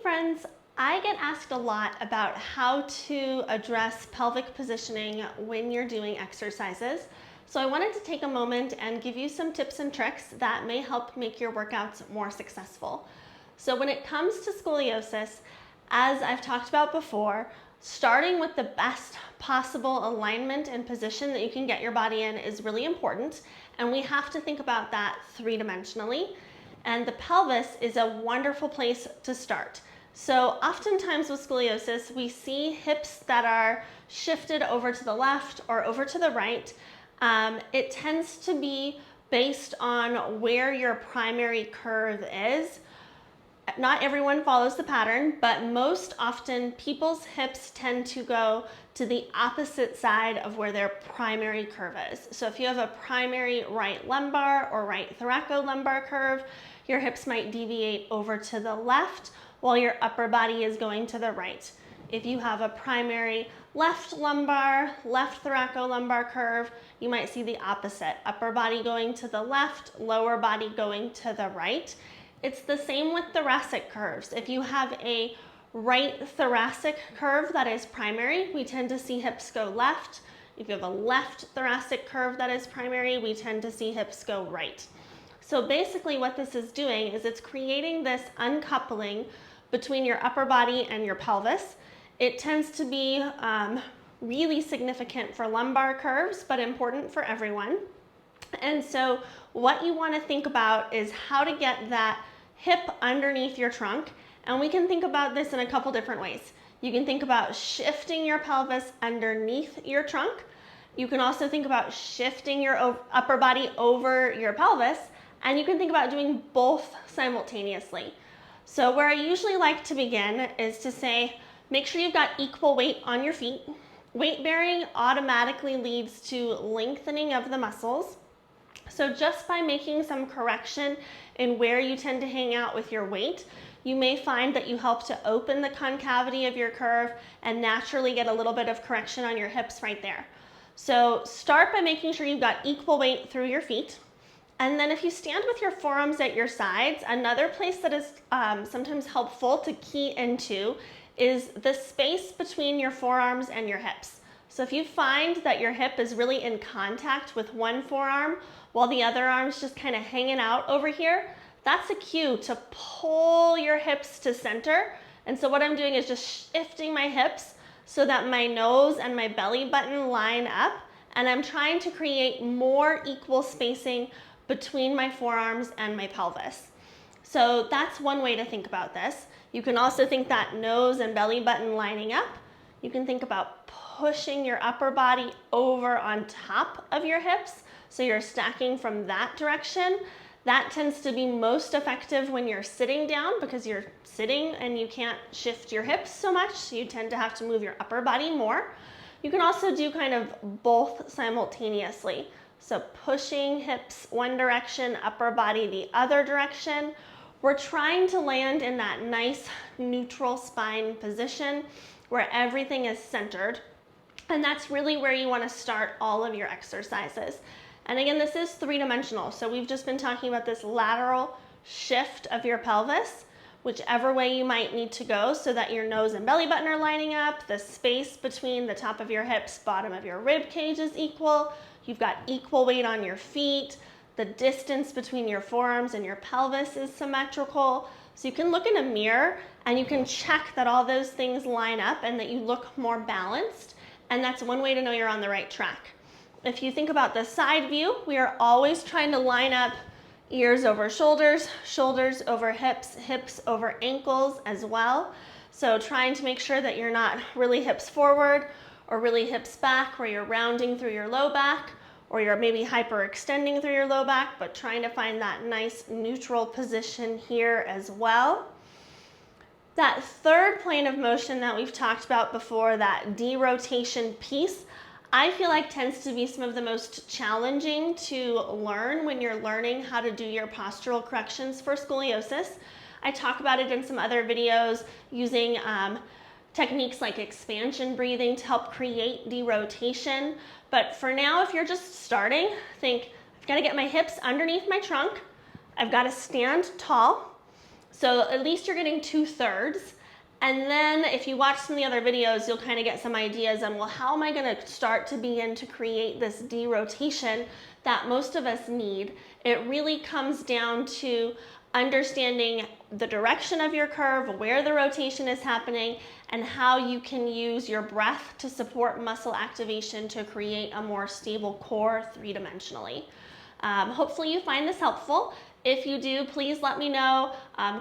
friends, I get asked a lot about how to address pelvic positioning when you're doing exercises. So I wanted to take a moment and give you some tips and tricks that may help make your workouts more successful. So when it comes to scoliosis, as I've talked about before, starting with the best possible alignment and position that you can get your body in is really important. And we have to think about that three-dimensionally. And the pelvis is a wonderful place to start. So oftentimes with scoliosis, we see hips that are shifted over to the left or over to the right. It tends to be based on where your primary curve is. Not everyone follows the pattern, but most often people's hips tend to go to the opposite side of where their primary curve is. So if you have a primary right lumbar or right thoracolumbar curve, your hips might deviate over to the left while your upper body is going to the right. If you have a primary left lumbar, left thoracolumbar curve, you might see the opposite. Upper body going to the left, lower body going to the right. It's the same with thoracic curves. If you have a right thoracic curve that is primary, we tend to see hips go left. If you have a left thoracic curve that is primary, we tend to see hips go right. So basically what this is doing is it's creating this uncoupling between your upper body and your pelvis. It tends to be really significant for lumbar curves, but important for everyone. And so what you want to think about is how to get that hip underneath your trunk. And we can think about this in a couple different ways. You can think about shifting your pelvis underneath your trunk. You can also think about shifting your upper body over your pelvis. And you can think about doing both simultaneously. So where I usually like to begin is to say, make sure you've got equal weight on your feet. Weight bearing automatically leads to lengthening of the muscles. So just by making some correction in where you tend to hang out with your weight, you may find that you help to open the concavity of your curve and naturally get a little bit of correction on your hips right there. So start by making sure you've got equal weight through your feet. And then if you stand with your forearms at your sides, another place that is sometimes helpful to key into is the space between your forearms and your hips. So if you find that your hip is really in contact with one forearm while the other arm's just kind of hanging out over here, that's a cue to pull your hips to center. And so what I'm doing is just shifting my hips so that my nose and my belly button line up, and I'm trying to create more equal spacing between my forearms and my pelvis. So that's one way to think about this. You can also think that nose and belly button lining up. You can think about pushing your upper body over on top of your hips, so you're stacking from that direction. That tends to be most effective when you're sitting down because you're sitting and you can't shift your hips so much, so you tend to have to move your upper body more. You can also do kind of both simultaneously. So pushing hips one direction, upper body the other direction. We're trying to land in that nice neutral spine position where everything is centered. And that's really where you want to start all of your exercises. And again, this is three-dimensional. So we've just been talking about this lateral shift of your pelvis, whichever way you might need to go so that your nose and belly button are lining up, the space between the top of your hips, bottom of your rib cage is equal. You've got equal weight on your feet. The distance between your forearms and your pelvis is symmetrical. So you can look in a mirror and you can check that all those things line up and that you look more balanced. And that's one way to know you're on the right track. If you think about the side view, we are always trying to line up ears over shoulders, shoulders over hips, hips over ankles as well. So trying to make sure that you're not really hips forward or really hips back where you're rounding through your low back, or you're maybe hyperextending through your low back, but trying to find that nice neutral position here as well. That third plane of motion that we've talked about before, that derotation piece, I feel like tends to be some of the most challenging to learn when you're learning how to do your postural corrections for scoliosis. I talk about it in some other videos using techniques like expansion breathing to help create derotation. But for now, if you're just starting, think, I've got to get my hips underneath my trunk. I've got to stand tall. So at least you're getting 2/3. And then if you watch some of the other videos, you'll kind of get some ideas on, well, how am I going to start to begin to create this derotation that most of us need? It really comes down to understanding the direction of your curve, where the rotation is happening, and how you can use your breath to support muscle activation to create a more stable core three-dimensionally. Hopefully you find this helpful. If you do, please let me know.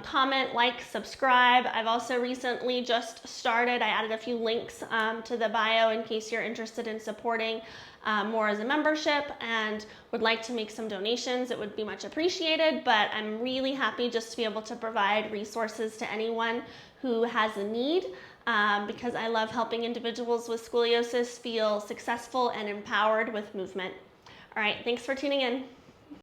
Comment, like, subscribe. I've also recently just started, I added a few links to the bio in case you're interested in supporting more as a membership and would like to make some donations. It would be much appreciated, but I'm really happy just to be able to provide resources to anyone who has a need because I love helping individuals with scoliosis feel successful and empowered with movement. All right, thanks for tuning in.